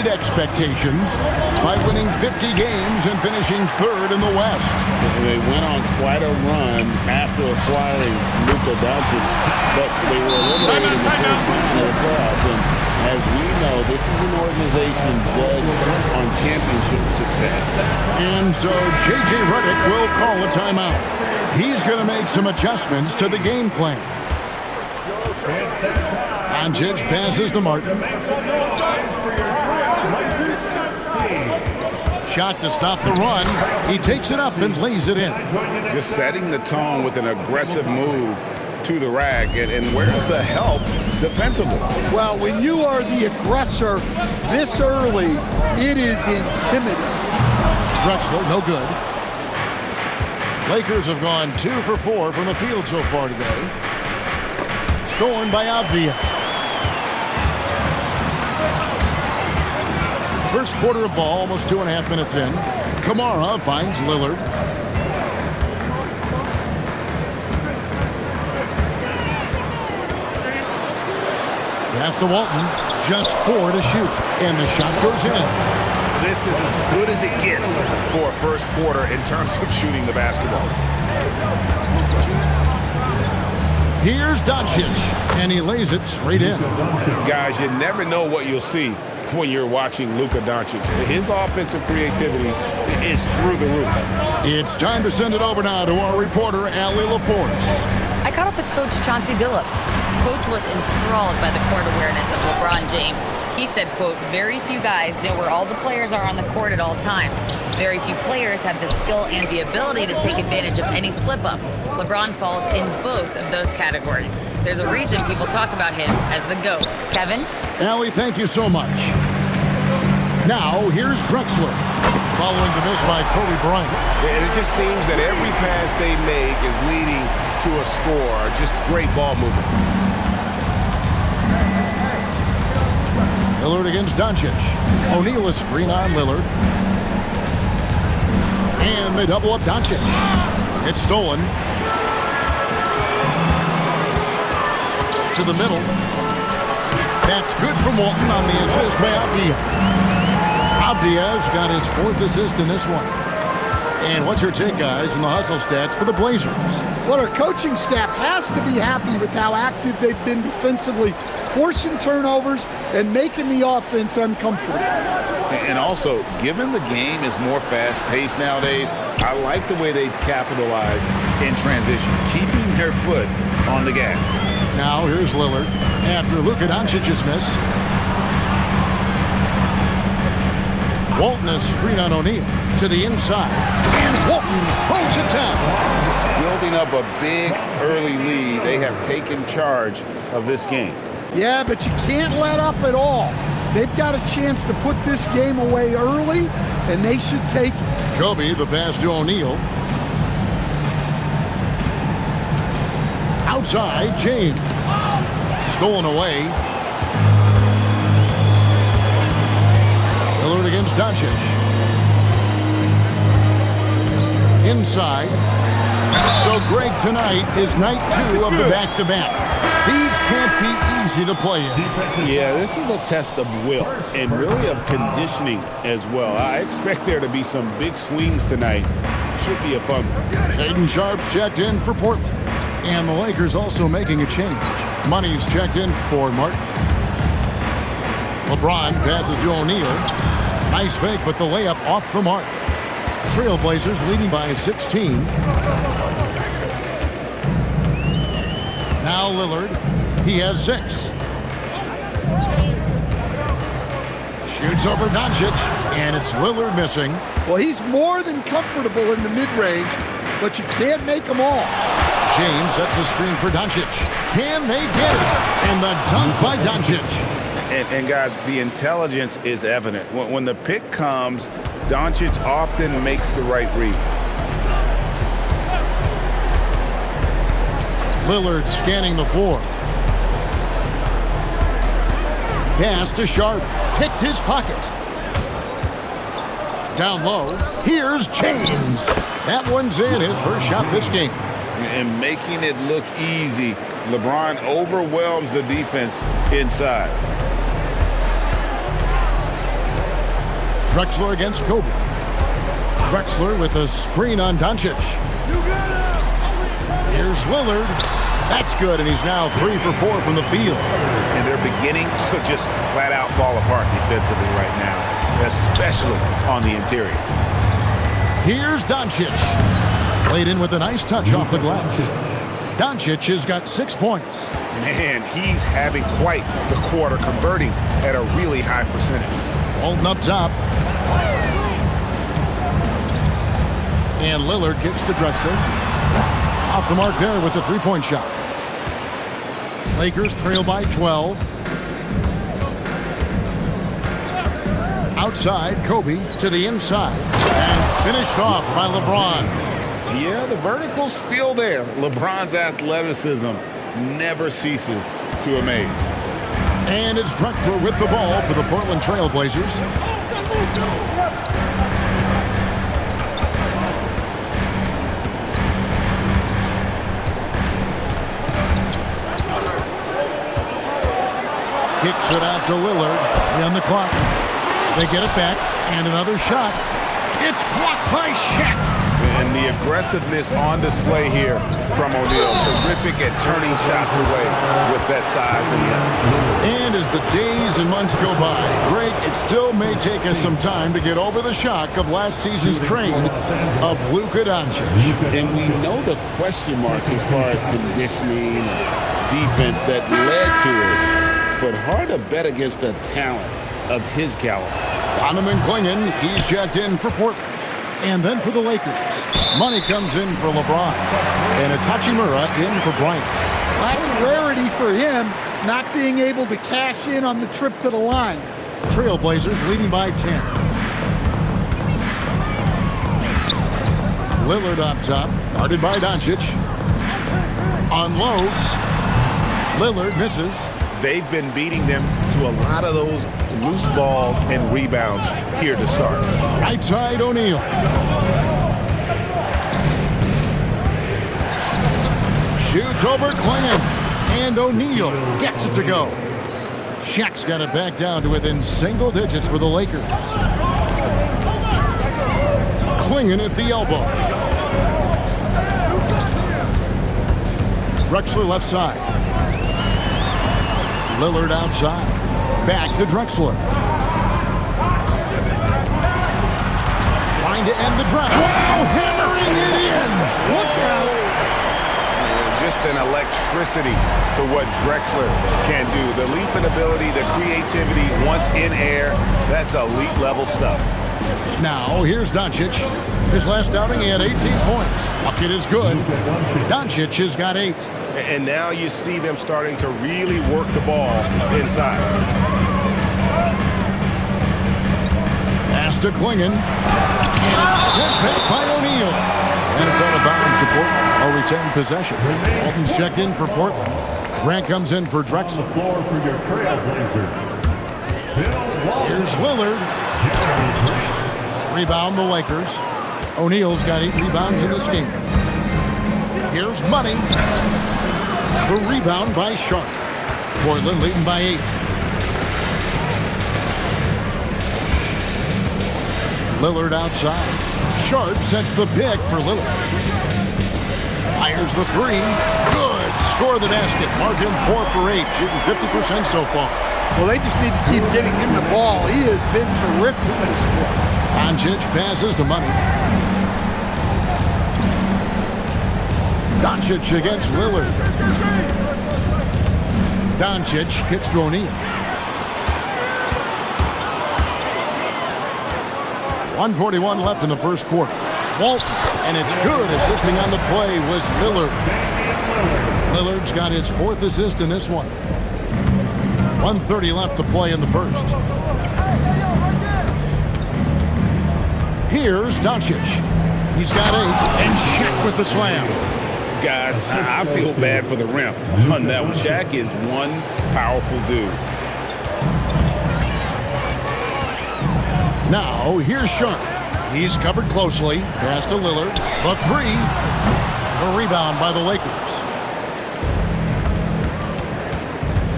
exceeded expectations by winning 50 games and finishing third in the West. They went on quite a run after acquiring Luka Doncic, but they were eliminated in the first round of the playoffs. And as we know, this is an organization judged on championship success. And so J.J. Redick will call a timeout. He's going to make some adjustments to the game plan. Doncic passes to Martin. Shot to stop the run. He takes it up and lays it in. Just setting the tone with an aggressive move to the rack. And where's the help defensively? Well, when you are the aggressor this early, it is intimidating. Drexler, no good. Lakers have gone 2 for 4 from the field so far today. Stolen by Avdija. First quarter of ball, almost 2.5 minutes in. Kamara finds Lillard. Pass to Walton. Just 4 to shoot. And the shot goes in. This is as good as it gets for a first quarter in terms of shooting the basketball. Here's Doncic, and he lays it straight in. Guys, you never know what you'll see when you're watching Luka Doncic. His offensive creativity is through the roof. It's time to send it over now to our reporter, Allie LaForce. I caught up with Coach Chauncey Billups. Coach was enthralled by the court awareness of LeBron James. He said, quote, very few guys know where all the players are on the court at all times. Very few players have the skill and the ability to take advantage of any slip-up. LeBron falls in both of those categories. There's a reason people talk about him as the GOAT. Kevin? Allie, thank you so much. Now, here's Drexler. Following the miss by Kobe Bryant. And it just seems that every pass they make is leading to a score. Just great ball movement. Lillard against Doncic. O'Neal is screen on Lillard. And they double up Doncic. It's stolen. To the middle. That's good from Walton on the assist by Avdija. Avdija's got his 4th assist in this one. And what's your take, guys, in the hustle stats for the Blazers? Well, our coaching staff has to be happy with how active they've been defensively, forcing turnovers and making the offense uncomfortable. And also, given the game is more fast-paced nowadays, I like the way they've capitalized in transition, keeping their foot on the gas. Now here's Lillard after Luka Doncic's miss. Walton is screen on O'Neal to the inside, and Walton throws it down. Building up a big early lead, they have taken charge of this game. Yeah, but you can't let up at all. They've got a chance to put this game away early, and they should take it. Kobe, the pass to O'Neal. Outside, James. Stolen away. Lillard against Doncic. Inside. So Greg, tonight is night 2 of the back-to-back. These can't be easy to play in. Yeah, this is a test of will and really of conditioning as well. I expect there to be some big swings tonight. Should be a fun one. Shaedon Sharpe's checked in for Portland. And the Lakers also making a change. Money's checked in for Martin. LeBron passes to O'Neal. Nice fake, but the layup off the mark. Trailblazers leading by 16. Now Lillard. He has 6. Shoots over Doncic, and it's Lillard missing. Well, he's more than comfortable in the mid-range, but you can't make them all. James sets the screen for Doncic. Can they get it? And the dunk by Doncic. And guys, the intelligence is evident. When the pick comes, Doncic often makes the right read. Lillard scanning the floor. Pass to Sharpe. Picked his pocket. Down low. Here's James. That one's in, his first shot this game. And making it look easy. LeBron overwhelms the defense inside. Drexler against Kobe. Drexler with a screen on Doncic. Here's Lillard. That's good, and he's now 3 for 4 from the field. And they're beginning to just flat out fall apart defensively right now, especially on the interior. Here's Doncic. Played in with a nice touch off the glass. Doncic has got 6 points. Man, he's having quite the quarter, converting at a really high percentage. Walton up top. And Lillard kicks to Drexler. Off the mark there with the three-point shot. Lakers trail by 12. Outside, Kobe to the inside. And finished off by LeBron. Yeah, the vertical's still there. LeBron's athleticism never ceases to amaze. And it's Drexler with the ball for the Portland Trail Blazers. Kicks it out to Lillard. On the clock. They get it back. And another shot. It's blocked by Shaq. And the aggressiveness on display here from O'Neal. Terrific at turning shots away with that size and length. And as the days and months go by, Greg, it still may take us some time to get over the shock of last season's trade of Luka Doncic. And we know the question marks as far as conditioning and defense that led to it. But hard to bet against the talent of his caliber. Donovan Clingan, he's checked in for Portland. And then for the Lakers, money comes in for LeBron. And it's Hachimura in for Bryant. That's a rarity for him, not being able to cash in on the trip to the line. Trailblazers leading by 10. Lillard on top, guarded by Doncic. Unloads. Lillard misses. They've been beating them to a lot of those loose balls and rebounds here to start. Right side, O'Neal. Shoots over Clingan. And O'Neal gets it to go. Shaq's got it back down to within single digits for the Lakers. Clingan at the elbow. Drexler left side. Lillard outside. Back to Drexler. Trying to end the drive. Oh, hammering it in. Look out. Just an electricity to what Drexler can do. The leaping ability, the creativity, once in air, that's elite level stuff. Now, here's Doncic. His last outing, he had 18 points. Bucket is good. Doncic has got 8. And now you see them starting to really work the ball inside. Pass to Clingan. And it's sent back by O'Neal. And it's out of bounds to Portland. I'll retain possession. Walton's checked in for Portland. Grant comes in for Drexler. Here's Lillard. Rebound the Lakers. O'Neal's got 8 rebounds in this game. Here's Money. The rebound by Sharp. Portland leading by 8. Lillard outside. Sharp sets the pick for Lillard. Fires the 3. Good. Score the basket. Mark him 4 for 8. Shooting 50% so far. Well, they just need to keep getting him the ball. He has been terrific. Doncic passes to Money. Doncic against Lillard. Doncic kicks to O'Neal. 1:41 left in the first quarter. Walton, and it's good. Assisting on the play was Lillard. Lillard's got his 4th assist in this one. 1:30 left to play in the first. Here's Doncic. He's got 8, and Shaq with the slam. Guys, I feel bad for the rim on that one. Shaq is one powerful dude. Now, here's Sharp. He's covered closely. Pass to Lillard. The 3. A rebound by the Lakers.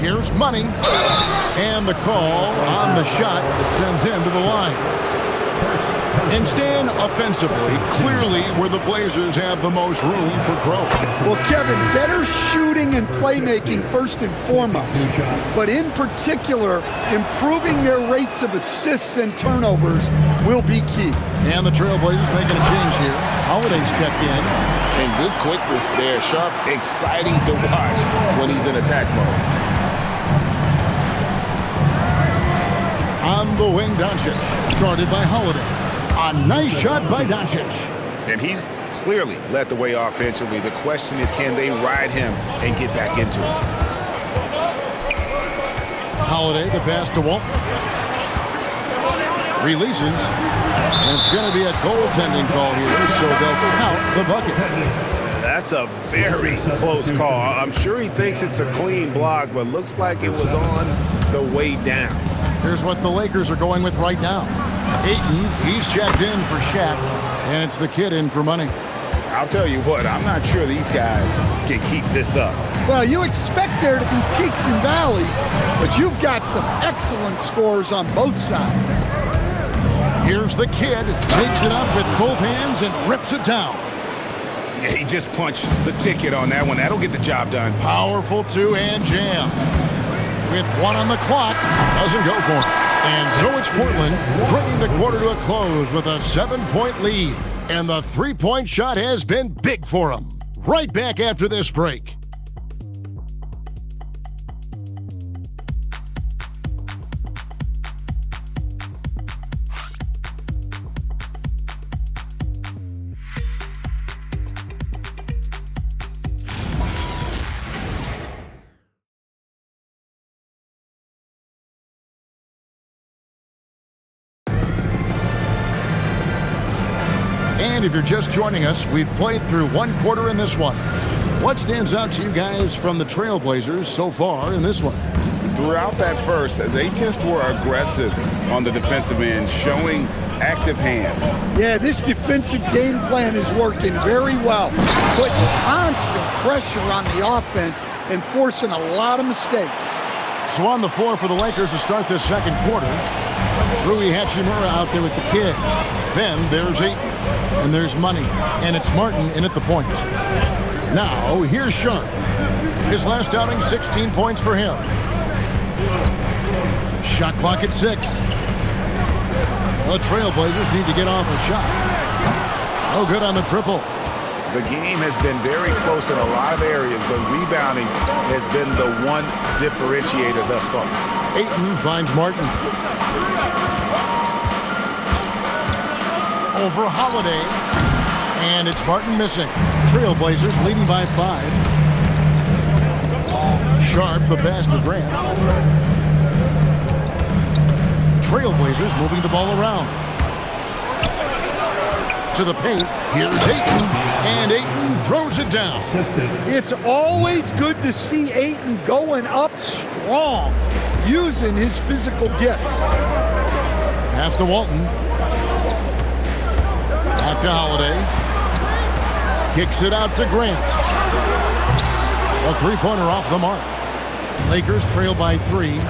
Here's Money. And the call on the shot that sends him to the line. And Stan, offensively, clearly where the Blazers have the most room for growth. Well, Kevin, better shooting and playmaking first and foremost. But in particular, improving their rates of assists and turnovers will be key. And the Trailblazers making a change here. Holiday's checked in. And good quickness there. Sharp, exciting to watch when he's in attack mode. On the wing, Doncic, guarded by Holiday. A nice shot by Doncic. And he's clearly led the way offensively. The question is, can they ride him and get back into it? Holiday, the pass to Walton. Releases. And it's going to be a goaltending call here, so they'll count the bucket. That's a very close call. I'm sure he thinks it's a clean block, but looks like it was on the way down. Here's what the Lakers are going with right now. Ayton, he's checked in for Shaq, and it's the kid in for money. I'll tell you what, I'm not sure these guys can keep this up. Well, you expect there to be peaks and valleys, but you've got some excellent scores on both sides. Here's the kid, takes it up with both hands and rips it down. Yeah, he just punched the ticket on that one. That'll get the job done. Powerful two-hand jam. With one on the clock, doesn't go for it. And so it's Portland bringing the quarter to a close with a 7-point lead. And the three-point shot has been big for them. Right back after this break. And if you're just joining us, we've played through one quarter in this one. What stands out to you guys from the Trailblazers so far in this one? Throughout that first, they just were aggressive on the defensive end, showing active hands. Yeah, this defensive game plan is working very well, putting constant pressure on the offense and forcing a lot of mistakes. So on the floor for the Lakers to start this second quarter, Rui Hachimura out there with the kid. Then there's Ayton, and there's Money, and it's Martin in at the point. Now, here's Sharp. His last outing, 16 points for him. Shot clock at 6. The Trailblazers need to get off a shot. Oh, good on the triple. The game has been very close in a lot of areas, but rebounding has been the one differentiator thus far. Ayton finds Martin. Over Holiday. And it's Martin missing. Trailblazers leading by 5. Sharp, the pass to Grant. Trailblazers moving the ball around. To the paint. Here's Ayton. And Ayton throws it down. It's always good to see Ayton going up strong, using his physical gifts. Pass to Walton. Back to Holiday. Kicks it out to Grant. A three-pointer off the mark. Lakers trail by 3.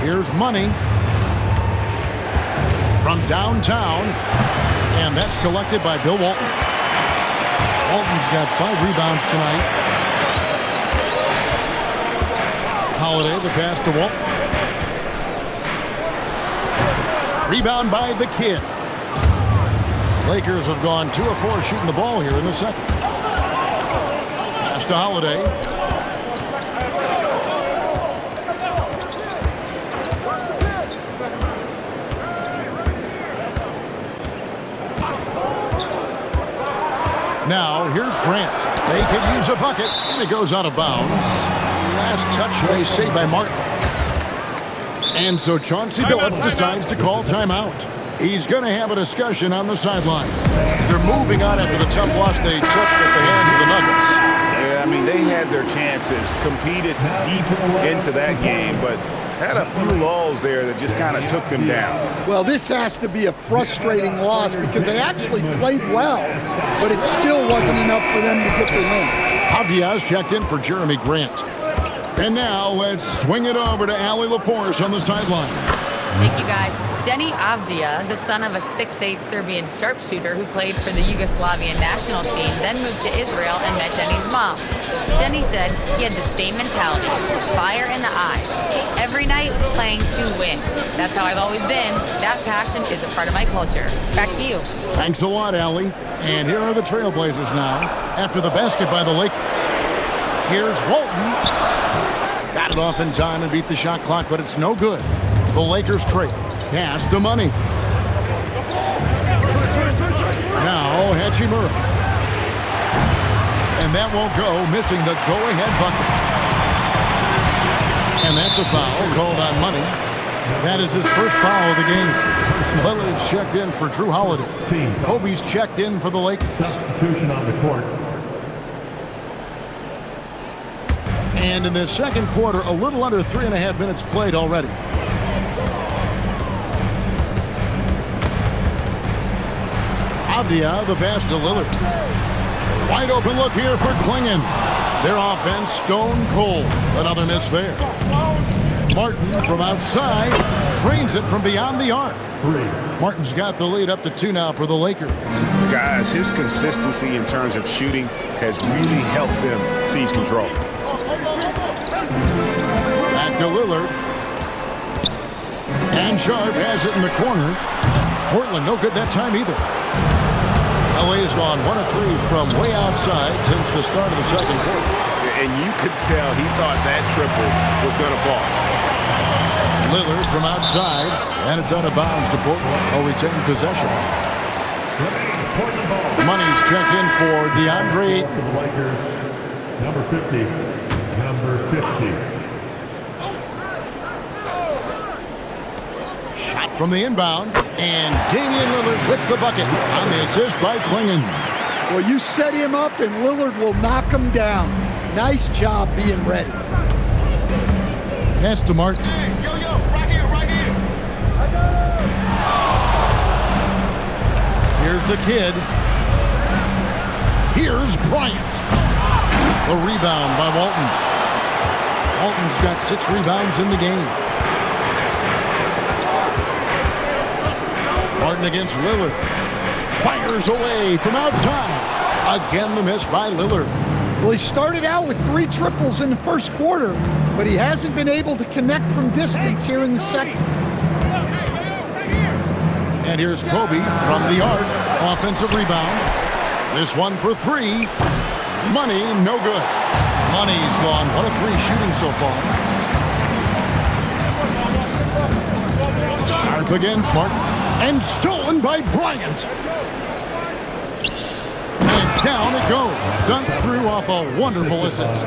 Here's Money from downtown. And that's collected by Bill Walton. Walton's got 5 rebounds tonight. Holiday, the pass to Walton. Rebound by the kid. Lakers have gone 2 of 4 shooting the ball here in the second. Pass to Holiday. Now, here's Grant. They could use a bucket, and it goes out of bounds. Last touch, they say, by Martin. And so Chauncey Billups decides to call timeout. He's going to have a discussion on the sideline. They're moving on after the tough loss they took at the hands of the Nuggets. Yeah, I mean, they had their chances, competed deep into that game, but had a few lulls there that just kind of took them down. Well, this has to be a frustrating loss because they actually played well, but it still wasn't enough for them to get the win. Diaz checked in for Jeremy Grant. And now let's swing it over to Allie LaForce on the sideline. Thank you, guys. Denny Avdia, the son of a 6'8 Serbian sharpshooter who played for the Yugoslavian national team, then moved to Israel and met Denny's mom. Denny said he had the same mentality, fire in the eyes. Every night, playing to win. That's how I've always been. That passion is a part of my culture. Back to you. Thanks a lot, Allie. And here are the Trailblazers now after the basket by the Lakers. Here's Walton. Got it off in time and beat the shot clock, but it's no good. The Lakers trail. Pass to Money. Now Hachimura. And that won't go, missing the go-ahead bucket. And that's a foul called on Money. That is his first foul of the game. Lillard's checked in for Drew Holiday. Kobe's checked in for the Lakers. Substitution on the court. And in the second quarter, a little under 3.5 minutes played already. Avdia, the pass to Lillard. Wide open look here for Klingon. Their offense stone cold. Another miss there. Martin from outside drains it from beyond the arc. Martin's got the lead up to 2 now for the Lakers. Guys, his consistency in terms of shooting has really helped them seize control. Back to Lillard. And Sharp has it in the corner. Portland no good that time either. LA's gone 1 of 3 from way outside since the start of the second quarter. And you could tell he thought that triple was going to fall. Lillard from outside, and it's out of bounds to Portland. They'll retain possession. Money's checked in for DeAndre. For the Lakers, number 50. Number 50. Shot from the inbound, and Damian Lillard with the bucket on the assist by Klingon. Well, you set him up, and Lillard will knock him down. Nice job being ready. Pass to Martin. Hey, yo, right here, right here. I got it. Here's the kid. Here's Bryant. The rebound by Walton. Walton's got 6 rebounds in the game. Martin against Lillard. Fires away from outside. Again, the miss by Lillard. Well, he started out with 3 triples in the first quarter, but he hasn't been able to connect from distance here in the second. And here's Kobe from the arc. Offensive rebound. This one for 3. Money, no good. Money's gone 1 of 3 shooting so far. Sharp against Martin. And stolen by Bryant. And down it goes. Dunked through off a wonderful assist.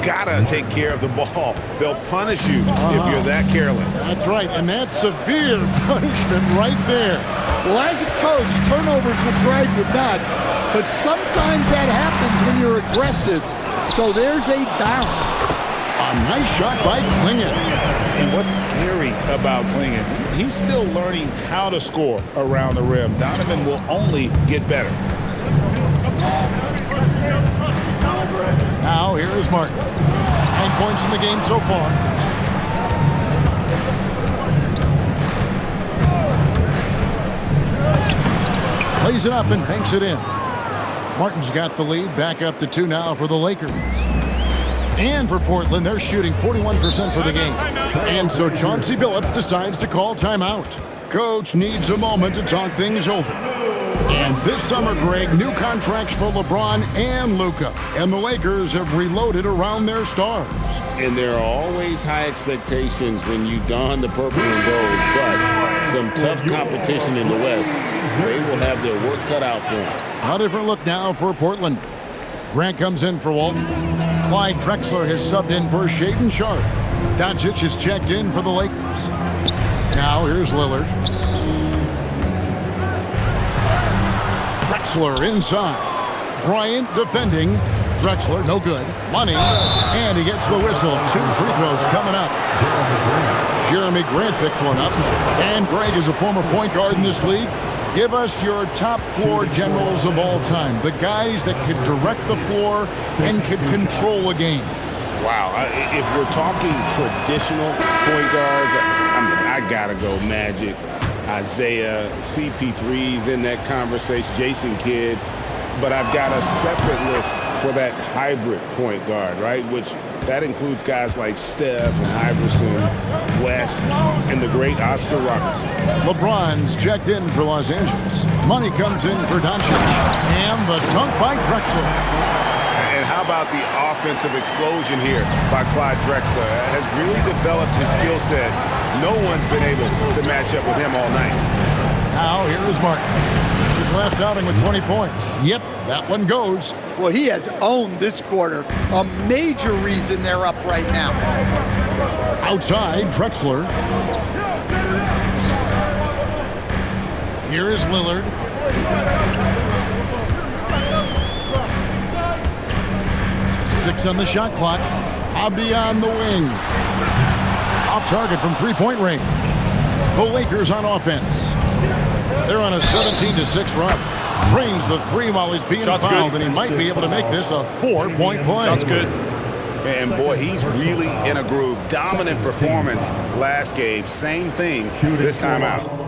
Gotta take care of the ball. They'll punish you if you're that careless. That's right, and that's severe punishment right there. Well, as a coach, turnovers will drive you nuts, but sometimes that happens when you're aggressive. So there's a balance. A nice shot by Klingon. And what's scary about Klingon, he's still learning how to score around the rim. Donovan will only get better. Now here is Martin. 9 points in the game so far. Plays it up and banks it in. Martin's got the lead, back up to 2 now for the Lakers. And for Portland, they're shooting 41% for the game. And so Chauncey Billups decides to call timeout. Coach needs a moment to talk things over. And this summer, Greg, new contracts for LeBron and Luka. And the Lakers have reloaded around their stars. And there are always high expectations when you don the purple and gold, but some tough competition in the West. They will have their work cut out for them. A different look now for Portland. Grant comes in for Walton. Clyde Drexler has subbed in for Shaedon Sharpe. Doncic has checked in for the Lakers. Now here's Lillard. Drexler inside. Bryant defending. Drexler, no good. Money. And he gets the whistle. 2 free throws coming up. Jeremy Grant picks one up. And Greg is a former point guard in this league. Give us your top floor generals of all time. The guys that could direct the floor and could control a game. Wow. If we're talking traditional point guards, I gotta go Magic, Isaiah, CP3's in that conversation, Jason Kidd. But I've got a separate list for that hybrid point guard, right? Which that includes guys like Steph and Iverson, West, and the great Oscar Robertson. LeBron's checked in for Los Angeles. Money comes in for Doncic. And the dunk by Drexler. And how about the offensive explosion here by Clyde Drexler? Has really developed his skill set. No one's been able to match up with him all night. Now here is Martin. His last outing with 20 points. Yep, that one goes. Well, he has owned this quarter. A major reason they're up right now. Outside, Drexler. Here is Lillard. Six on the shot clock. Avdija on the wing. Off target from three-point range. The Lakers on offense. They're on a 17-6 run. Drains the three while he's being fouled, and he might be able to make this a 4-point play. Sounds good. And boy, he's really in a groove. Dominant performance last game. Same thing this time out.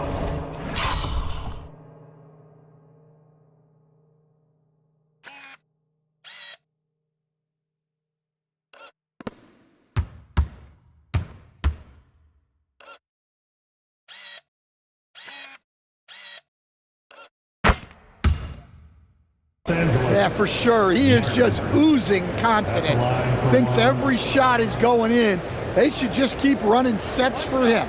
Yeah, for sure. He is just oozing confidence. Thinks every shot is going in. They should just keep running sets for him.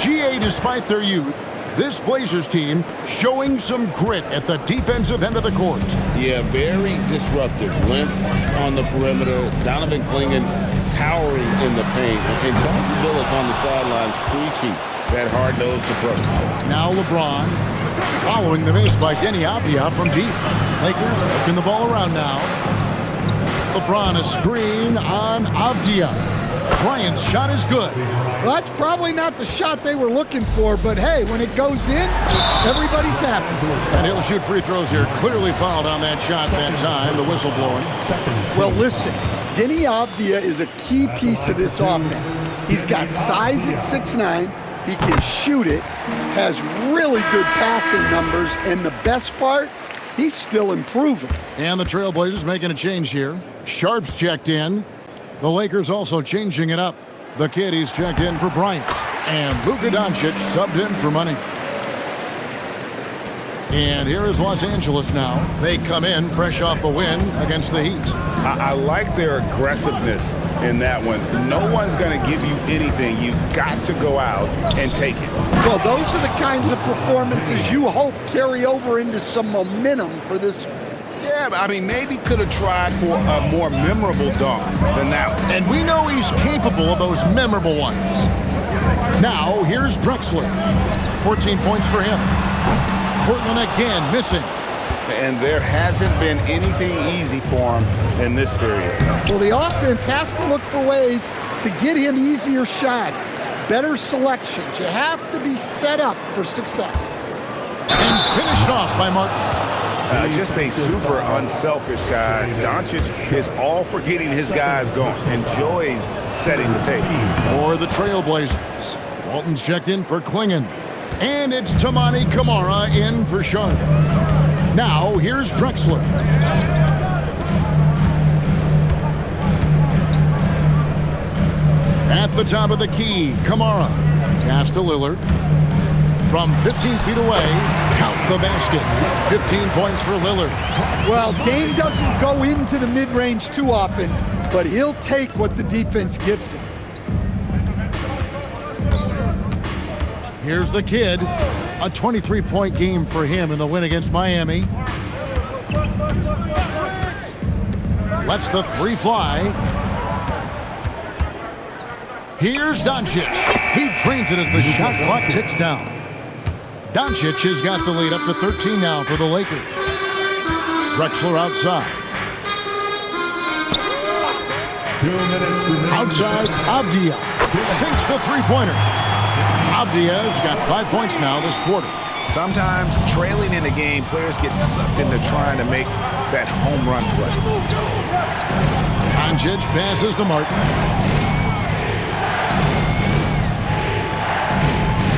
GA, despite their youth, this Blazers team showing some grit at the defensive end of the court. Yeah, very disruptive. Length on the perimeter. Donovan Clingan towering in the paint. And Chauncey Billups on the sidelines preaching that hard-nosed approach. Now LeBron following the miss by Deni Avdija from deep. Lakers working the ball around now. LeBron a screen on Avdija. Bryant's shot is good. Well, that's probably not the shot they were looking for, but hey, when it goes in, everybody's happy. And he'll shoot free throws here. Clearly fouled on that shot that time, the whistle blowing. Well, listen, Deni Avdija is a key piece of this offense. He's got size at 6'9". He can shoot it, has really good passing numbers, and the best part, he's still improving. And the Trailblazers making a change here. Sharp's checked in. The Lakers also changing it up. The kid, he's checked in for Bryant. And Luka Doncic subbed in for money. And here is Los Angeles now. They come in fresh off a win against the Heat. I like their aggressiveness in that one. No one's going to give you anything. You've got to go out and take it. Well, those are the kinds of performances you hope carry over into some momentum for this. Yeah, I mean, maybe could have tried for a more memorable dunk than that one. And we know he's capable of those memorable ones. Now, here's Drexler. 14 points for him. Portland again missing. And there hasn't been anything easy for him in this period. Well, the offense has to look for ways to get him easier shots, better selections. You have to be set up for success. And finished off by Martin. Just a super unselfish guy. Doncic is all for getting his guys going. Enjoys setting the table. For the Trailblazers, Walton's checked in for Clingan. And it's Toumani Camara in for Sharp. Now, here's Drexler. At the top of the key, Camara. Pass to Lillard. From 15 feet away, count the basket. 15 points for Lillard. Well, Dame doesn't go into the mid-range too often, but he'll take what the defense gives him. Here's the kid. A 23-point game for him in the win against Miami. Lets the three fly. Here's Doncic. He drains it as the shot clock ticks down. Doncic has got the lead up to 13 now for the Lakers. Drexler outside. 2 minutes remaining. Outside, Avdija sinks the three-pointer. Avdija's got 5 points now this quarter. Sometimes trailing in a game, players get sucked into trying to make that home run play. Doncic passes to Martin.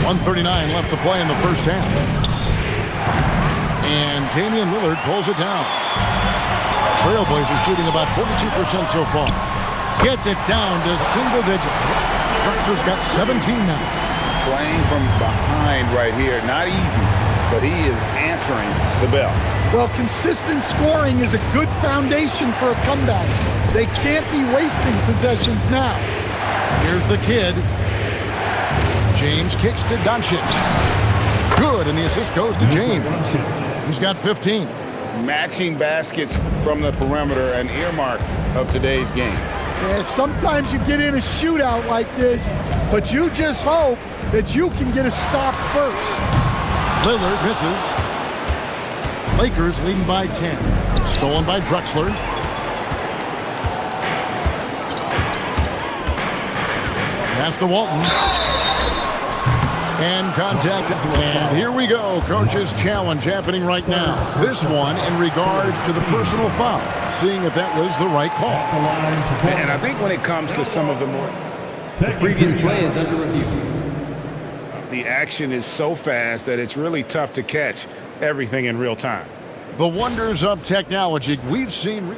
1:39 left to play in the first half. And Damian Lillard pulls it down. Trailblazers shooting about 42% so far. Gets it down to single digits. Drexler's got 17 now. Playing from behind right here, not easy, but he is answering the bell. Well, consistent scoring is a good foundation for a comeback. They can't be wasting possessions now. Here's the kid. James kicks to Doncic. Good, and the assist goes to James. He's got 15. Matching baskets from the perimeter, an earmark of today's game. Yeah, sometimes you get in a shootout like this, but you just hope that you can get a stop first. Lillard misses. Lakers leading by 10. Stolen by Drexler. Pass to Walton. And contact. And here we go. Coach's challenge happening right now. This one in regards to the personal foul. Seeing if that was the right call. And I think when it comes to some of the more... The previous play is under review. The action is so fast that it's really tough to catch everything in real time. The wonders of technology we've seen.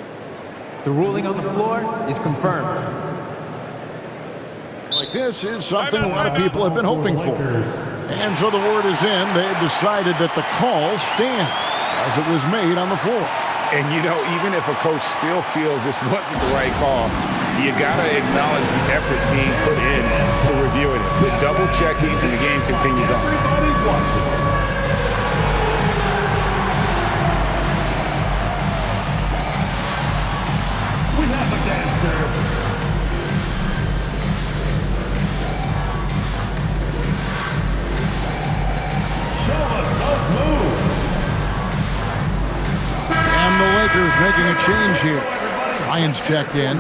The ruling on the floor is confirmed. Like this is something a lot of people have been hoping for. And so the word is in. They've decided that the call stands as it was made on the floor. And, you know, even if a coach still feels this wasn't the right call, you got to acknowledge the effort being put in to reviewing it. The double checking, and the game continues on. We have a dancer. And the Lakers making a change here. Ryan's checked in,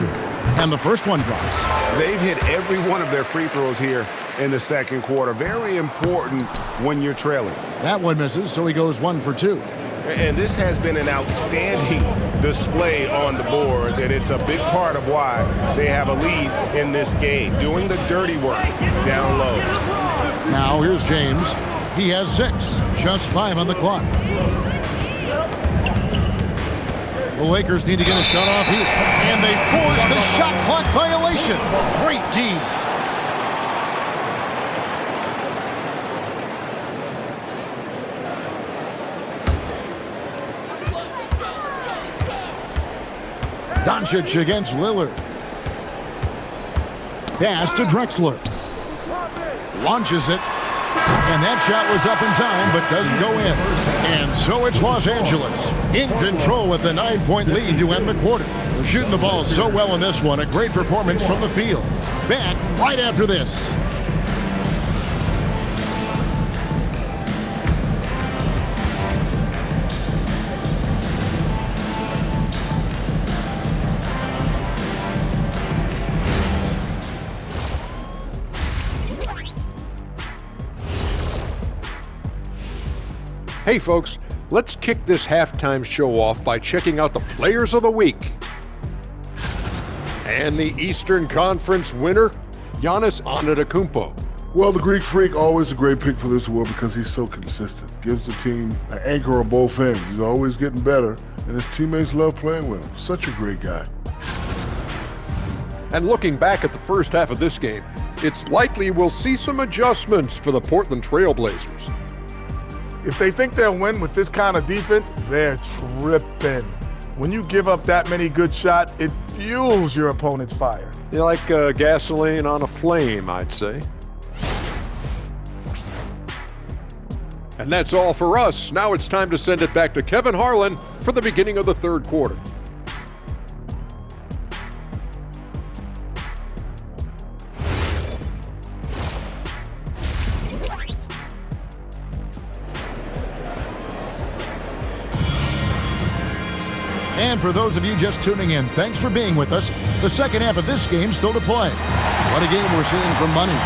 and the first one drops. They've hit every one of their free throws here in the second quarter. Very important when you're trailing. That one misses, so he goes 1 for 2. And this has been an outstanding display on the boards, and it's a big part of why they have a lead in this game, doing the dirty work down low. Now here's James. He has 6, just 5 on the clock. The Lakers need to get a shot off here. And they force the shot clock violation. Great D. Doncic against Lillard. Pass to Drexler. Launches it. And that shot was up in time, but doesn't go in. And so it's Los Angeles in control with a 9-point lead to end the quarter. They're shooting the ball so well in this one. A great performance from the field. Back right after this. Hey folks, let's kick this halftime show off by checking out the Players of the Week. And the Eastern Conference winner, Giannis Antetokounmpo. Well, the Greek Freak, always a great pick for this award because he's so consistent. Gives the team an anchor on both ends. He's always getting better, and his teammates love playing with him. Such a great guy. And looking back at the first half of this game, it's likely we'll see some adjustments for the Portland Trail Blazers. If they think they'll win with this kind of defense, they're tripping. When you give up that many good shots, it fuels your opponent's fire. You're like gasoline on a flame, I'd say. And that's all for us. Now it's time to send it back to Kevin Harlan for the beginning of the third quarter. And for those of you just tuning in, thanks for being with us. The second half of this game still to play. What a game we're seeing from Money.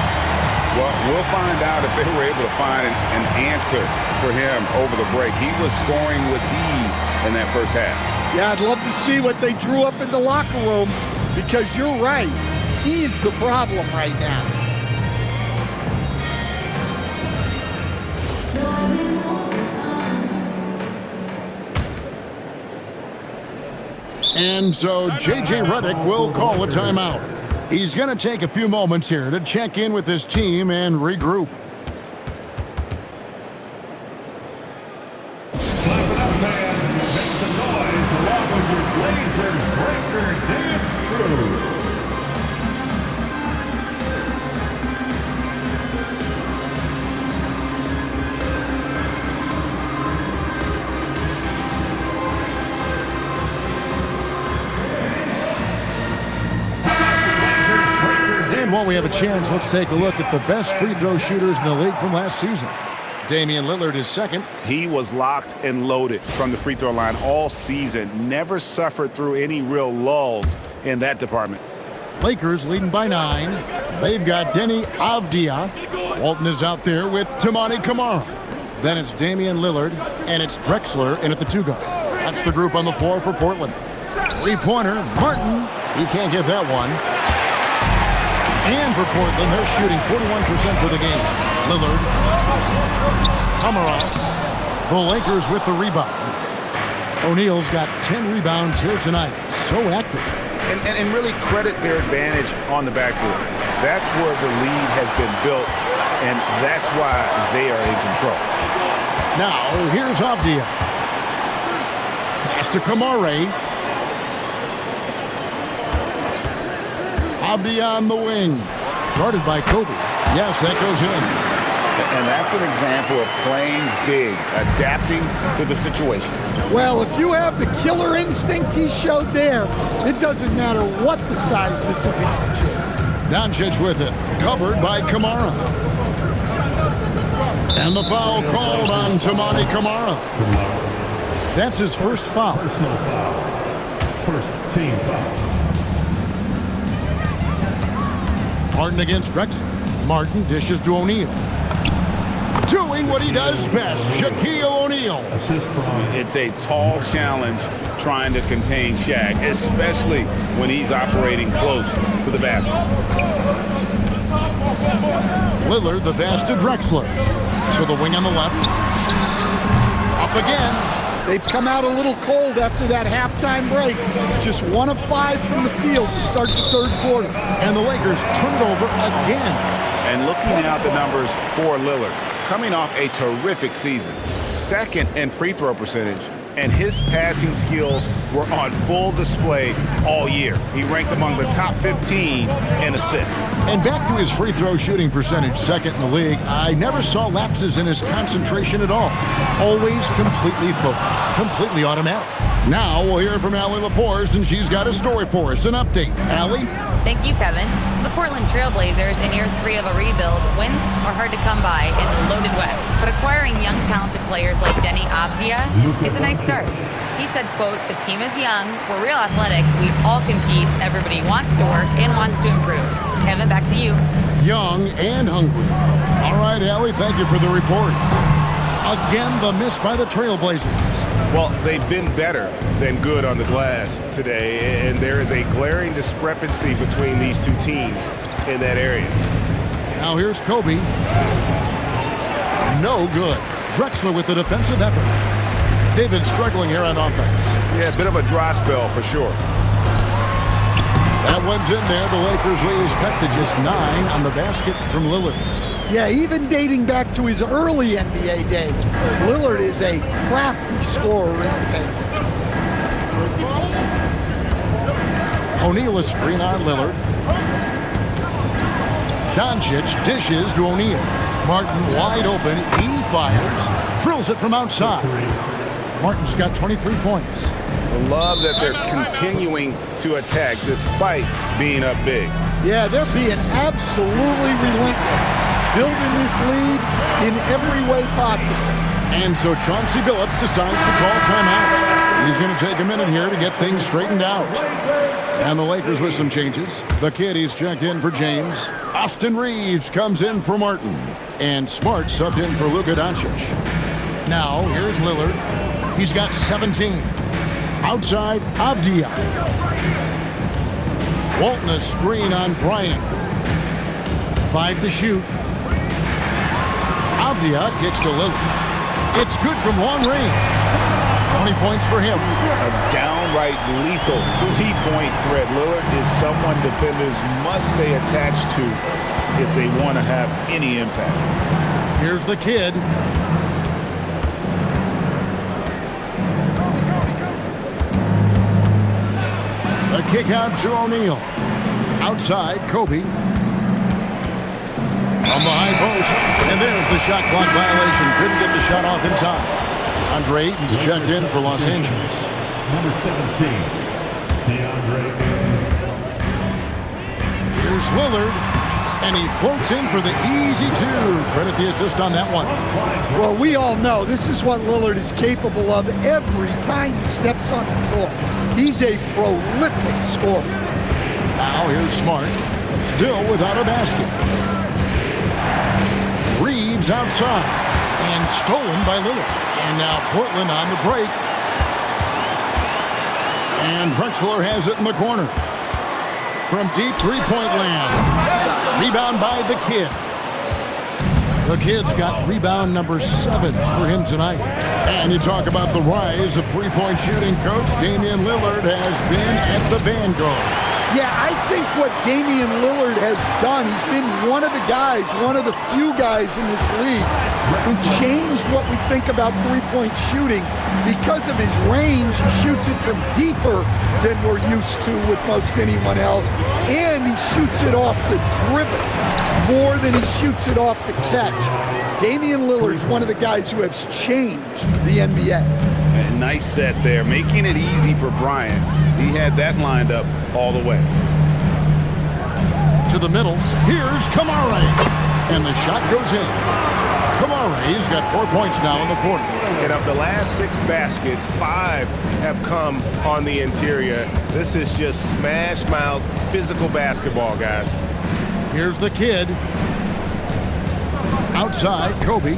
Well, we'll find out if they were able to find an answer for him over the break. He was scoring with ease in that first half. Yeah, I'd love to see what they drew up in the locker room, because you're right. He's the problem right now. And so J.J. Redick will call a timeout. He's going to take a few moments here to check in with his team and regroup. Clap it up, man. Make some noise along with your Blazers breaker, dance crew. And while we have a chance, let's take a look at the best free throw shooters in the league from last season. Damian Lillard is second. He was locked and loaded from the free throw line all season. Never suffered through any real lulls in that department. Lakers leading by 9. They've got Deni Avdija. Walton is out there with Toumani Camara. Then it's Damian Lillard, and it's Drexler in at the 2 guard. That's the group on the floor for Portland. Three-pointer, Martin. He can't get that one. And for Portland, they're shooting 41% for the game. Lillard, Camara, the Lakers with the rebound. O'Neal's got 10 rebounds here tonight. So active. And really credit their advantage on the backboard. That's where the lead has been built, and that's why they are in control. Now, here's Avdija. Pass to Camara. Avdija on the wing. Guarded by Kobe. Yes, that goes in. And that's an example of playing big, adapting to the situation. Well, if you have the killer instinct he showed there, it doesn't matter what the size disadvantage is. Doncic with it. Covered by Camara. And the foul called on Toumani Camara. That's his first foul. Personal foul. First team foul. Martin against Drexler. Martin dishes to O'Neal. Doing what he does best, Shaquille O'Neal. It's a tall challenge trying to contain Shaq, especially when he's operating close to the basket. Lillard, the pass to Drexler. To the wing on the left. Up again. They've come out a little cold after that halftime break. Just 1 of 5 from the field to start the third quarter. And the Lakers turn it over again. And looking at the numbers for Lillard, coming off a terrific season, second in free throw percentage, and his passing skills were on full display all year. He ranked among the top 15 in assists. And back to his free throw shooting percentage, second in the league, I never saw lapses in his concentration at all. Always completely focused, completely automatic. Now we'll hear from Allie LaForce, and she's got a story for us, an update. Allie? Thank you, Kevin. The Portland Trailblazers, in year 3 of a rebuild, wins are hard to come by in the loaded West. But acquiring young, talented players like Deni Avdija is a nice start. He said, quote, "The team is young, we're real athletic, we all compete, everybody wants to work and wants to improve." Kevin, back to you. Young and hungry. All right, Allie, thank you for the report. Again, the miss by the Trailblazers. Well, they've been better than good on the glass today, and there is a glaring discrepancy between these two teams in that area. Now here's Kobe. No good. Drexler with the defensive effort. They've been struggling here on offense. Yeah, a bit of a dry spell for sure. That one's in there. The Lakers lead is cut to just 9 on the basket from Lillard. Yeah, even dating back to his early NBA days, Lillard is a crafty scorer in the paint. O'Neal is screen on Lillard. Doncic dishes to O'Neal. Martin wide open. He fires. Drills it from outside. Martin's got 23 points. I love that they're continuing to attack despite being up big. Yeah, they're being absolutely relentless. Building this lead in every way possible. And so Chauncey Billups decides to call timeout. He's going to take a minute here to get things straightened out. And the Lakers with some changes. The kid, he's checked in for James. Austin Reeves comes in for Martin. And Smart subbed in for Luka Doncic. Now, here's Lillard. He's got 17. Outside, Avdia. Walton a screen on Bryant. 5 to shoot. Avdia kicks to Lillard. It's good from long range. 20 points for him. A downright lethal three-point threat. Lillard is someone defenders must stay attached to if they want to have any impact. Here's the kid. A kick out to O'Neal. Outside, Kobe. From the high post. And there's the shot clock violation. Couldn't get the shot off in time. Andre Ayton's checked in for Los Angeles. Number 17, DeAndre. Here's Lillard. And he floats in for the easy two. Credit the assist on that one. Well, we all know this is what Lillard is capable of every time he steps on the floor. He's a prolific scorer. Now here's Smart. Still without a basket. Reeves outside. And stolen by Lillard. And now Portland on the break. And Drexler has it in the corner. From deep three-point land. Rebound by the kid. The kid's got rebound number 7 for him tonight. And you talk about the rise of three-point shooting, Coach. Damian Lillard has been at the vanguard. Yeah, I think what Damian Lillard has done, he's been one of the guys, one of the few guys in this league who changed what we think about three-point shooting. Because of his range, he shoots it from deeper than we're used to with most anyone else. And he shoots it off the dribble more than he shoots it off the catch. Damian Lillard's one of the guys who has changed the NBA. A nice set there, making it easy for Bryant. He had that lined up all the way. To the middle, here's Kamara. And the shot goes in. Kamara's got 4 points now in the quarter. And of the last 6 baskets, 5 have come on the interior. This is just smash-mouth, physical basketball, guys. Here's the kid. Outside, Kobe.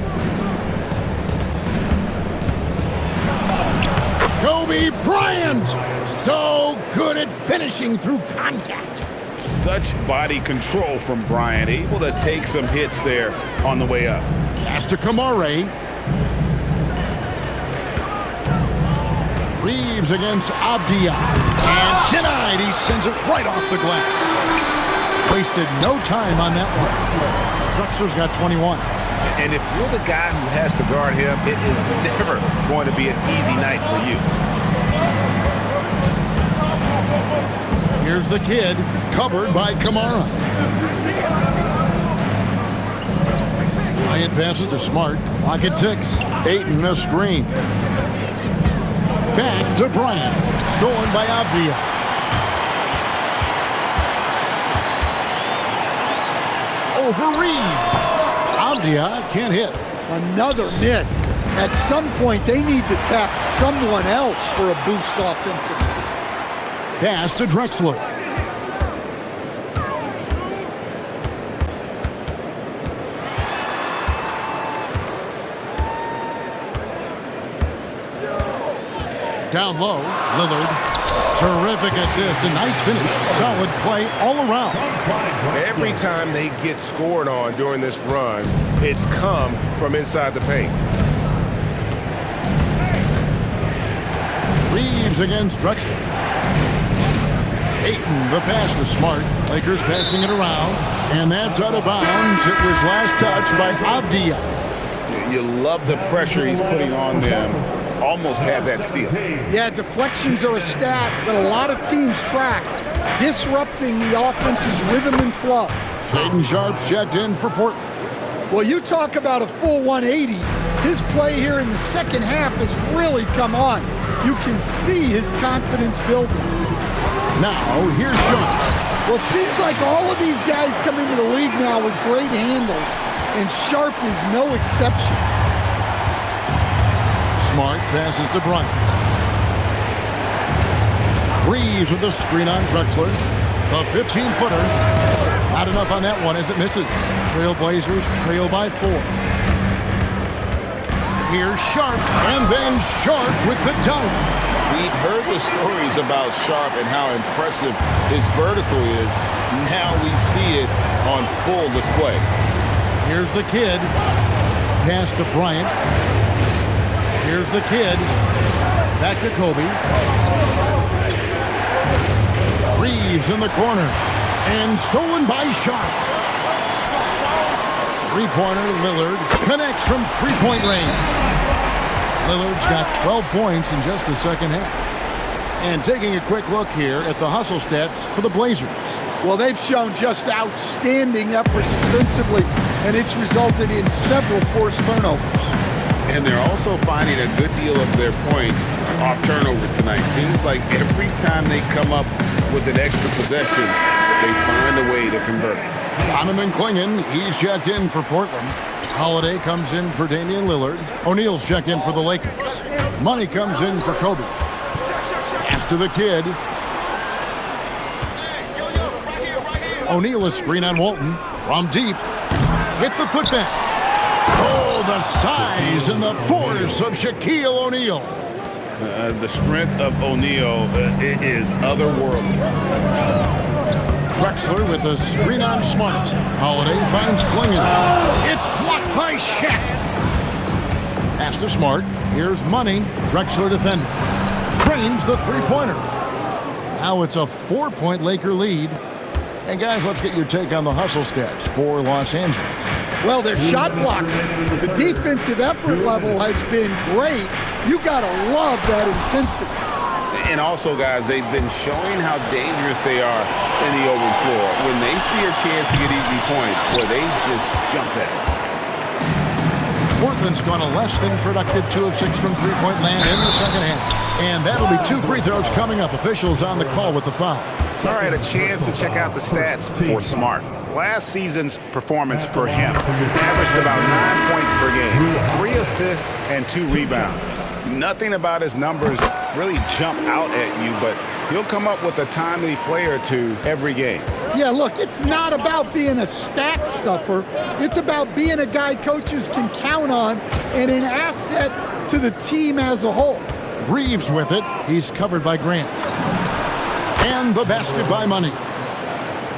Kobe Bryant! So good at finishing through contact. Such body control from Bryant, able to take some hits there on the way up. Pass to Kamara. Reeves against Avdia. And denied. He sends it right off the glass. Wasted no time on that one. Drexler's got 21. And if you're the guy who has to guard him, it is never going to be an easy night for you. Here's the kid, covered by Kamara. Bryant passes to Smart. Clock at 6. Ayton a screen. Back to Bryant. Stolen by Avdia. Over Reeves. Avdia can't hit. Another miss. At some point, they need to tap someone else for a boost offensively. Pass to Drexler. Down low, Lillard. Terrific assist, a nice finish. Solid play all around. Every time they get scored on during this run, it's come from inside the paint. Reeves against Drexler. Ayton, the pass to Smart. Lakers passing it around. And that's out of bounds. It was last touched by Avdia. You love the pressure he's putting on them. Almost had that steal. Yeah, deflections are a stat that a lot of teams track, disrupting the offense's rhythm and flow. Shaedon Sharpe's checked in for Portland. Well, you talk about a full 180. His play here in the second half has really come on. You can see his confidence building. Now, here's Sharpe. Well, it seems like all of these guys come into the league now with great handles, and Sharpe is no exception. Smart passes to Bryant. Reeves with the screen on Drexler. The 15-footer. Not enough on that one as it misses. Trailblazers trail by 4. Here's Sharp, and then Sharp with the dunk. We've heard the stories about Sharp and how impressive his vertical is. Now we see it on full display. Here's the kid. Pass to Bryant. Here's the kid. Back to Kobe. Reeves in the corner. And stolen by Sharp. Three-pointer, Lillard connects from three-point range. Lillard's got 12 points in just the second half. And taking a quick look here at the hustle stats for the Blazers. Well, they've shown just outstanding efforts defensively, and it's resulted in several forced turnovers. And they're also finding a good deal of their points off turnover tonight. Seems like every time they come up with an extra possession, they find a way to convert. Donovan Clingan, he's checked in for Portland. Holiday comes in for Damian Lillard. O'Neal's checked in for the Lakers. Money comes in for Kobe. Pass to the kid. O'Neal a screen on Walton from deep with the putback. Oh, the size and the force of Shaquille O'Neal. The strength of O'Neal is otherworldly. Drexler with a screen on Smart. Holiday finds Clingan. It's blocked by Shaq. Pass to Smart. Here's Money. Drexler defending. Drains the three-pointer. Now it's a 4-point Laker lead. And guys, let's get your take on the hustle stats for Los Angeles. Well, their shot blocking. The defensive effort level has been great. You gotta love that intensity. And also, guys, they've been showing how dangerous they are in the open floor. When they see a chance to get easy points, boy, they just jump at it. Portland's gone a less than productive 2 of 6 from three-point land in the second half. And that'll be 2 free throws coming up. Officials on the call with the foul. All right, a chance to check out the stats for Smart. Last season's performance for him averaged about 9 points per game, 3 assists and 2 rebounds. Nothing about his numbers really jump out at you, but he'll come up with a timely play or two every game. Yeah, look, it's not about being a stat stuffer. It's about being a guy coaches can count on and an asset to the team as a whole. Reeves with it. He's covered by Grant. And the basket by Money.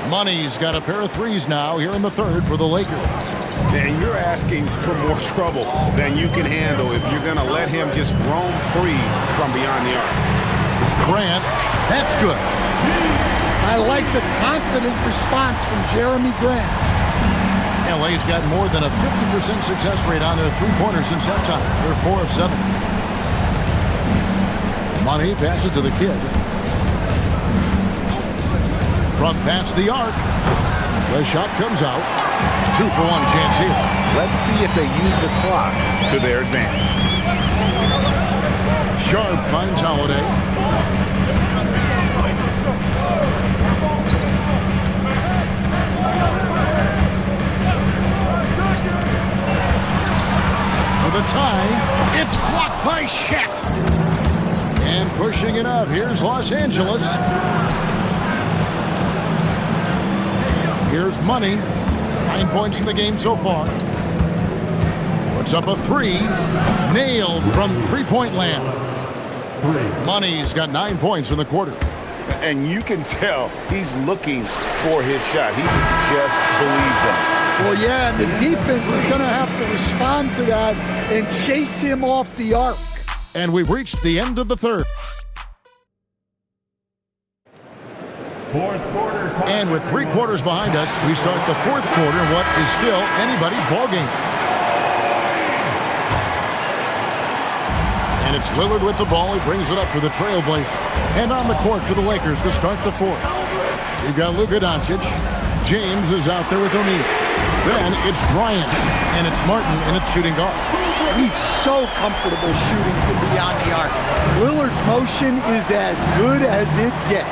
Money's got a pair of threes now here in the third for the Lakers. And you're asking for more trouble than you can handle if you're going to let him just roam free from beyond the arc. Grant, that's good. I like the confident response from Jeremy Grant. LA's got more than a 50% success rate on their three-pointers since halftime. They're 4 of 7. Money passes to the kid. From past the arc. The shot comes out. 2-for-1 chance here. Let's see if they use the clock to their advantage. Sharp finds Holiday. For the tie, it's blocked by Shaq. And pushing it up, here's Los Angeles. Here's Money. 9 points in the game so far. Puts up a 3. Nailed from three-point land. Money's got 9 points in the quarter. And you can tell he's looking for his shot. He just believes in it. Well, yeah, and the defense is going to have to respond to that and chase him off the arc. And we've reached the end of the third. Fourth quarter. And with 3 quarters behind us, we start the fourth quarter in what is still anybody's ballgame. And it's Lillard with the ball. He brings it up for the Trailblazers. And on the court for the Lakers to start the fourth. We've got Luka Doncic. James is out there with O'Neal. Then it's Bryant. And it's Martin in its shooting guard. He's so comfortable shooting from beyond the arc. Lillard's motion is as good as it gets.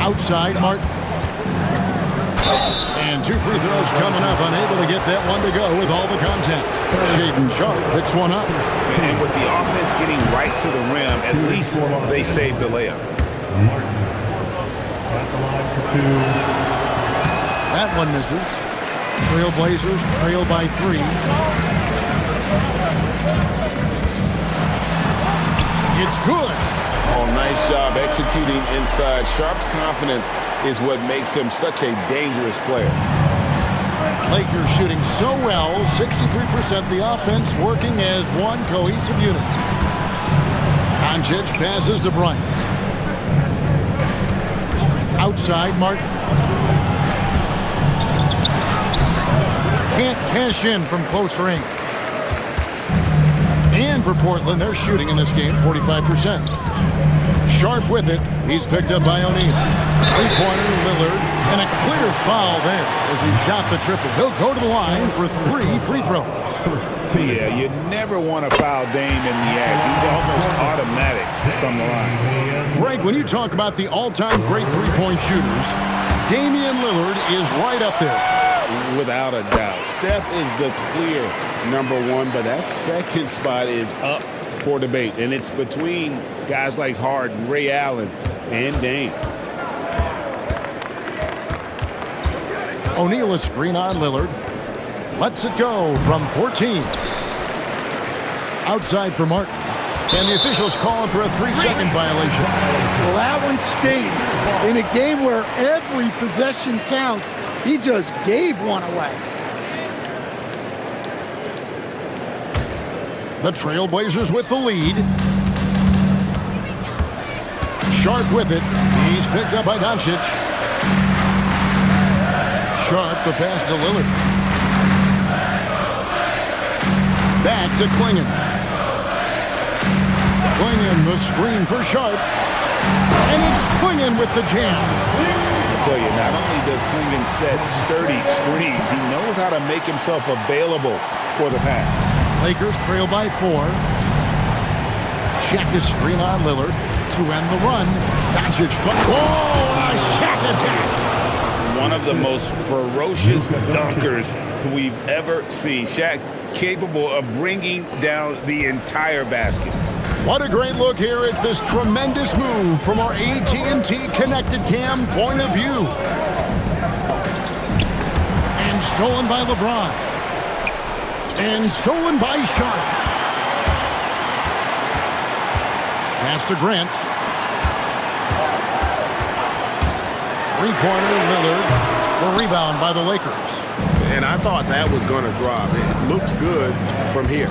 Outside, Martin. And 2 free throws coming up. Unable to get that one to go with all the contact. Shaedon Sharpe picks one up. And with the offense getting right to the rim. At least they saved the layup. Martin at the line for 2. That one misses. Trailblazers trail by 3. It's good. Oh, nice job executing inside. Sharp's confidence is what makes him such a dangerous player. Lakers shooting so well, 63% the offense working as one cohesive unit. Doncic passes to Bryant. Outside, Martin. Can't cash in from close range. And for Portland, they're shooting in this game 45%. Sharp with it. He's picked up by O'Neal. Three-pointer, Lillard, and a clear foul there as he shot the triple. He'll go to the line for 3 free throws. Yeah, you never want to foul Dame in the act. He's almost automatic from the line. Greg, when you talk about the all-time great three-point shooters, Damian Lillard is right up there. Without a doubt. Steph is the clear #1, but that second spot is up for debate, and it's between guys like Harden, Ray Allen, and Dame. O'Neal a screen on Lillard. Lets it go from 14. Outside for Martin. And the officials calling for a 3-second violation. Well, that one stings. In a game where every possession counts, he just gave one away. The Trailblazers with the lead. Sharp with it. He's picked up by Doncic. Sharp the pass to Lillard. Back to Klingon. Klingon the screen for Sharp. And it's Klingon with the jam. I tell you, not only does Klingon set sturdy screens, he knows how to make himself available for the pass. Lakers trail by 4. Shaq is screen on Lillard to end the run. Doncic, a Shaq attack. One of the most ferocious dunkers we've ever seen. Shaq capable of bringing down the entire basket. What a great look here at this tremendous move from our AT&T Connected Cam point of view. And stolen by LeBron. And stolen by Sharp. Pass to Grant. Three-pointer, Lillard. The rebound by the Lakers. And I thought that was going to drop. It looked good from here.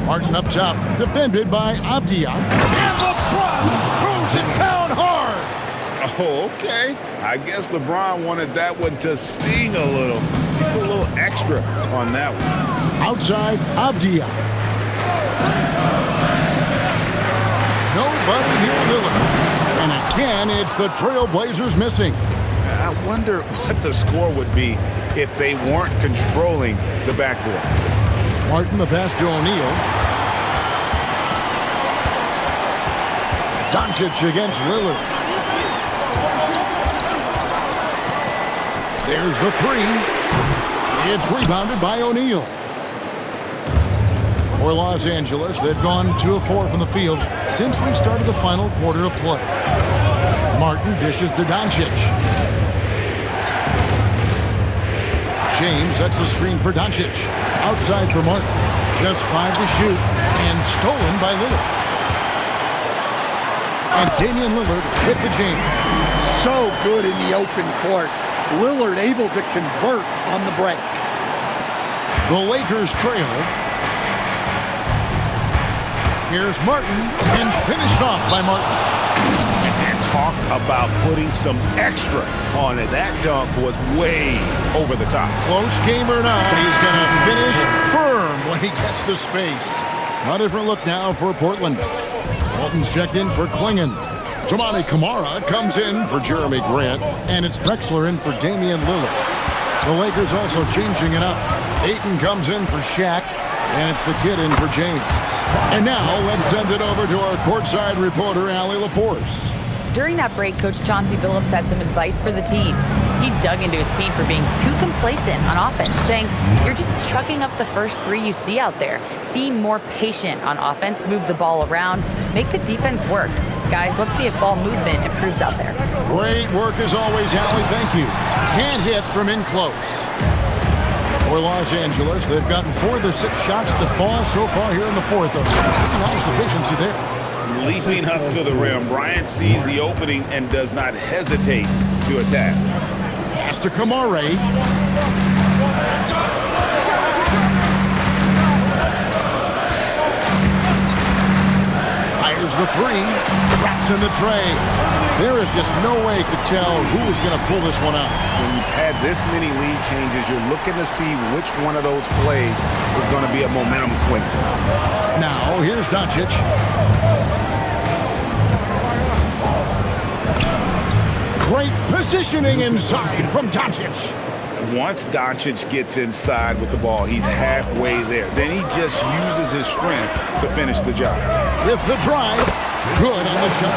Martin up top, defended by Avdia. And LeBron throws it down hard. Oh, okay. I guess LeBron wanted that one to sting a little. He put a little extra on that one. Outside, Avdia. Nobody near Lillard. And again, it's the Trailblazers missing. I wonder what the score would be if they weren't controlling the backboard. Martin the pass to O'Neal. Doncic against Lillard. There's the 3. It's rebounded by O'Neal. For Los Angeles, they've gone 2 of 4 from the field since we started the final quarter of play. Martin dishes to Doncic. James sets the screen for Doncic. Outside for Martin. Just 5 to shoot. And stolen by Lillard. And Damian Lillard with the jam. So good in the open court. Lillard able to convert on the break. The Lakers trail. Here's Martin, and finished off by Martin. And talk about putting some extra on it. That dunk was way over the top. Close game or not, he's going to finish firm when he gets the space. A different look now for Portland. Walton's checked in for Klingon. Toumani Camara comes in for Jeremy Grant, and it's Drexler in for Damian Lillard. The Lakers also changing it up. Ayton comes in for Shaq, and it's the kid in for James. And now let's send it over to our courtside reporter, Allie LaForce. During that break, Coach Chauncey Billups had some advice for the team. He dug into his team for being too complacent on offense, saying, "You're just chucking up the first 3 you see out there. Be more patient on offense, move the ball around, make the defense work." Guys, let's see if ball movement improves out there. Great work as always, Allie. Thank you. Can't hit from in close. For Los Angeles, they've gotten 4 of their 6 shots to fall so far here in the fourth. Pretty nice efficiency there. Leaping up to the rim, Bryant sees the opening and does not hesitate to attack. Pass to Kamare. Fires the 3. Drops in the tray. There is just no way to tell who is going to pull this one out. When you've had this many lead changes, you're looking to see which one of those plays is going to be a momentum swing. Now, here's Doncic. Great positioning inside from Doncic. Once Doncic gets inside with the ball, he's halfway there. Then he just uses his strength to finish the job. With the drive, good on the shot.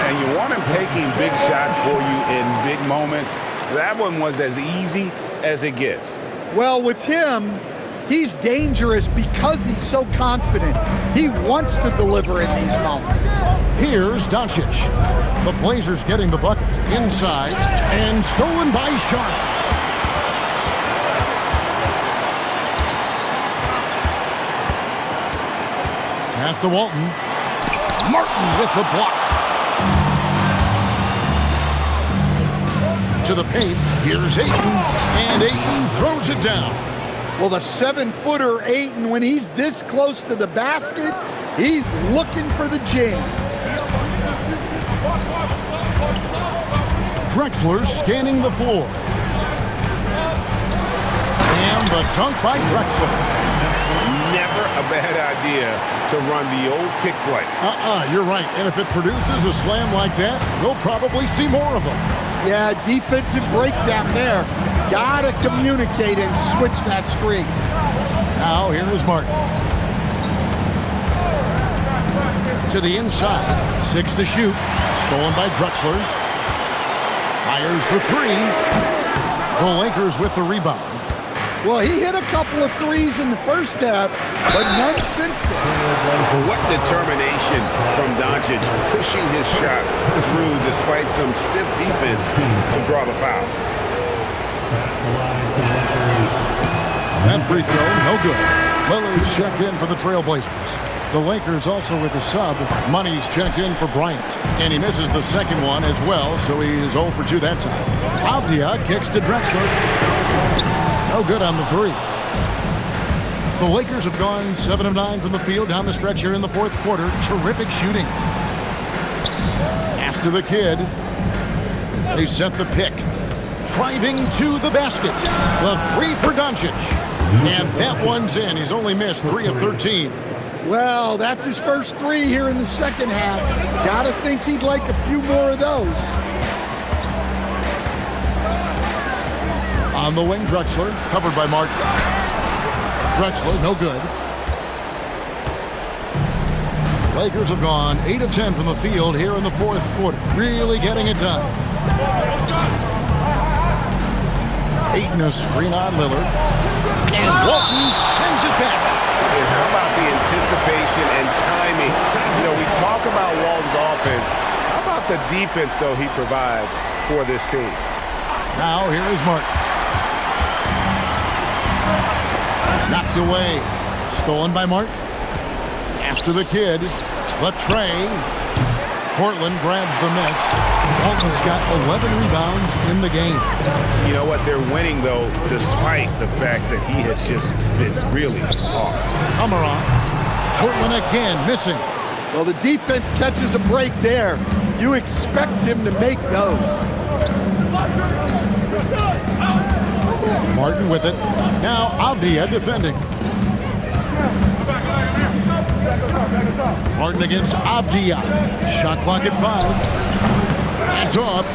And you want him taking big shots for you in big moments. That one was as easy as it gets. Well, with him, he's dangerous because he's so confident. He wants to deliver in these moments. Here's Doncic. The Blazers getting the bucket. Inside and stolen by Sharp. Pass to Walton. Martin with the block. To the paint. Here's Ayton. And Ayton throws it down. Well, the 7-footer Ayton, when he's this close to the basket, he's looking for the jam. Drexler scanning the floor. And the dunk by Drexler. Never a bad idea to run the old kick play. You're right. And if it produces a slam like that, we'll probably see more of them. Yeah, defensive breakdown there. Gotta communicate and switch that screen. Now here is Martin. To the inside. 6 to shoot. Stolen by Drexler. Fires for 3. The Lakers with the rebound. Well, he hit a couple of threes in the first half, but none since then. What determination from Doncic, pushing his shot through despite some stiff defense to draw the foul. That free throw, no good. Lillard's checked in for the Trailblazers. The Lakers also with a sub. Money's checked in for Bryant. And he misses the second one as well, so he is 0 for 2 that time. Avdia kicks to Drexler. No good on the 3. The Lakers have gone 7 of 9 from the field down the stretch here in the fourth quarter. Terrific shooting. After the kid, they set the pick. Driving to the basket. The 3 for Doncic. And that one's in. He's only missed 3 of 13. Well, that's his first 3 here in the second half. Gotta think he'd like a few more of those. On the wing, Drexler, covered by Martin. Drexler, no good. Lakers have gone 8 of 10 from the field here in the fourth quarter. Really getting it done. Ayton a screen on Lillard. And Walton sends it back. And how about the anticipation and timing? You know, we talk about Walton's offense. How about the defense, though, he provides for this team? Now, here is Martin. Knocked away. Stolen by Martin. After the kid. The tray. Portland grabs the miss. Walton's got 11 rebounds in the game. You know what? They're winning, though, despite the fact that he has just been really off. Amaron. Portland again missing. Well, the defense catches a break there. You expect him to make those. Martin with it. Now Avdia defending. Martin against Avdia. Shot clock at 5. It's off.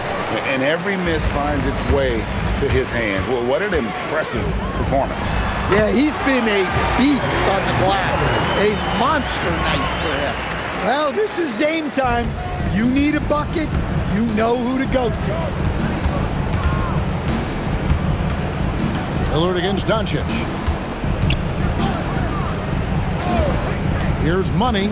And every miss finds its way to his hands. Well, what an impressive performance. Yeah, he's been a beast on the glass. A monster night for him. Well, this is Dame time. You need a bucket, you know who to go to. Lillard against Doncic. Here's Money.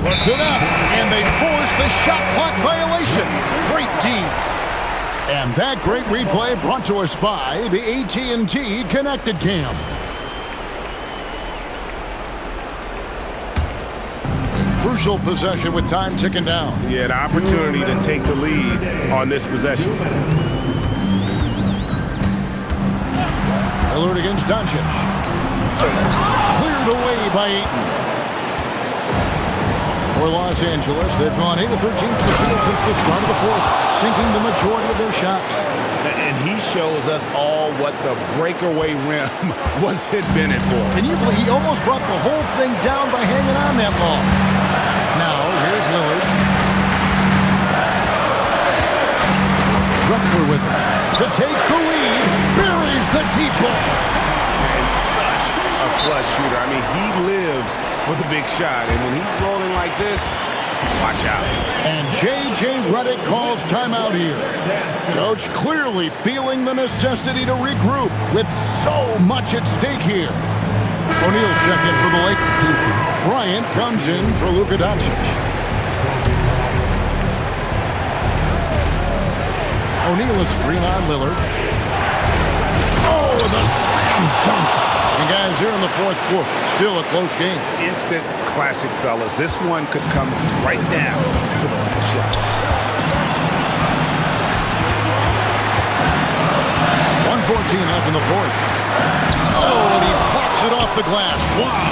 Puts it up, and they force the shot clock violation. Great D. And that great replay brought to us by the AT&T Connected Cam. Crucial possession with time ticking down. Yeah, the opportunity to take the lead on this possession. Lillard against Doncic. Cleared away by Ayton. For Los Angeles, they've gone 8 of 13 from the field since the start of the fourth, sinking the majority of their shots. And he shows us all what the breakaway rim was invented for. Can you believe he almost brought the whole thing down by hanging on that long? Now, here's Lillard. Drexler with it. To take the lead, buries the deep ball. And such a clutch shooter. I mean, he lives for the big shot. And when he's rolling like this, watch out. And J.J. Redick calls timeout here. Coach clearly feeling the necessity to regroup with so much at stake here. O'Neal's check in for the Lakers. Bryant comes in for Luka Doncic. O'Neal a screen on Lillard. Oh, the slam dunk. And guys, here in the fourth quarter, still a close game. Instant classic, fellas. This one could come right down to the last shot. 1:14 left in the fourth. Oh, and he pops it off the glass. Wow.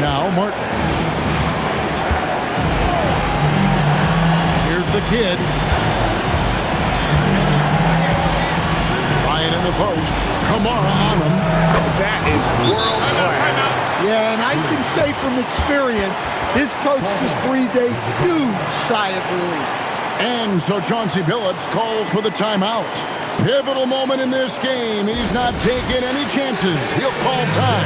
Now Martin. Here's the kid. Ryan in the post. Kamara on him. That is world class. Yeah, and I can say from experience, his coach just breathed a huge sigh of relief. And so Chauncey Billups calls for the timeout. Pivotal moment in this game. He's not taking any chances. He'll call time.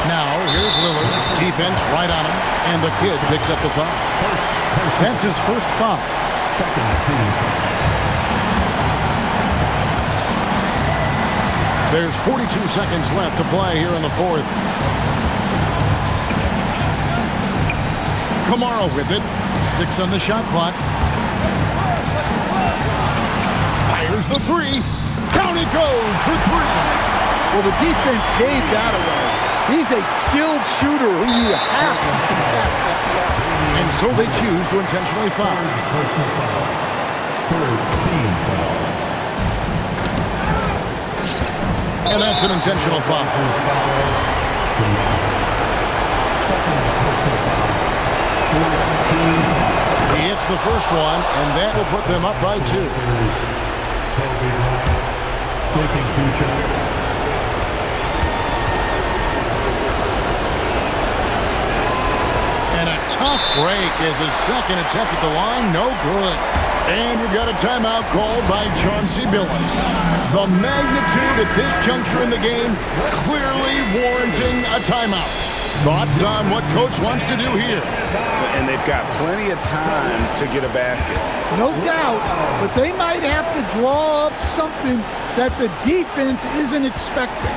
Now, here's Lillard. Defense right on him. And the kid picks up the foul. That's his first foul. There's 42 seconds left to play here in the fourth. Kamara with it. 6 on the shot clock. Fires the three. Down it goes for 3. Well, the defense gave that away. He's a skilled shooter who you have to contest at the arc. And so they choose to intentionally foul. And that's an intentional foul. He hits the first one, and that will put them up by 2. Taking 2 shots. And a tough break is his second attempt at the line. No good. And we've got a timeout called by Chauncey Billups. The magnitude at this juncture in the game clearly warranting a timeout. Thoughts on what Coach wants to do here? And they've got plenty of time to get a basket. No doubt, but they might have to draw up something that the defense isn't expecting.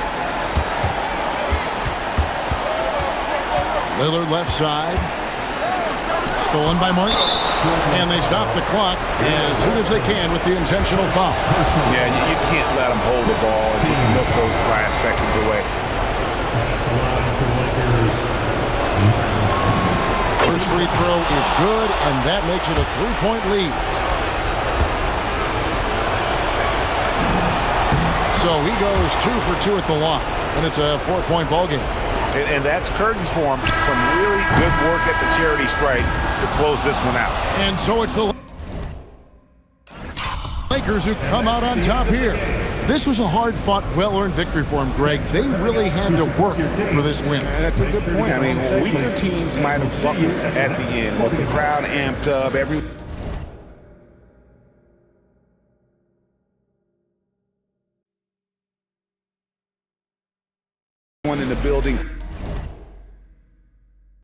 Lillard left side. Stolen by Martin. And they stop the clock as soon as they can with the intentional foul. Yeah, you can't let them hold the ball and just milk those last seconds away. First free throw is good, and that makes it a 3-point lead. So he goes 2 for 2 at the line, and it's a 4-point ball game. And that's curtains for him. Some really good work at the charity stripe to close this one out. And so it's the Lakers who come out on top here. This was a hard-fought, well-earned victory for them, Greg. They really had to work for this win. And that's a good point. I mean, weaker teams might have buckled at the end, but the crowd amped up. Everyone in the building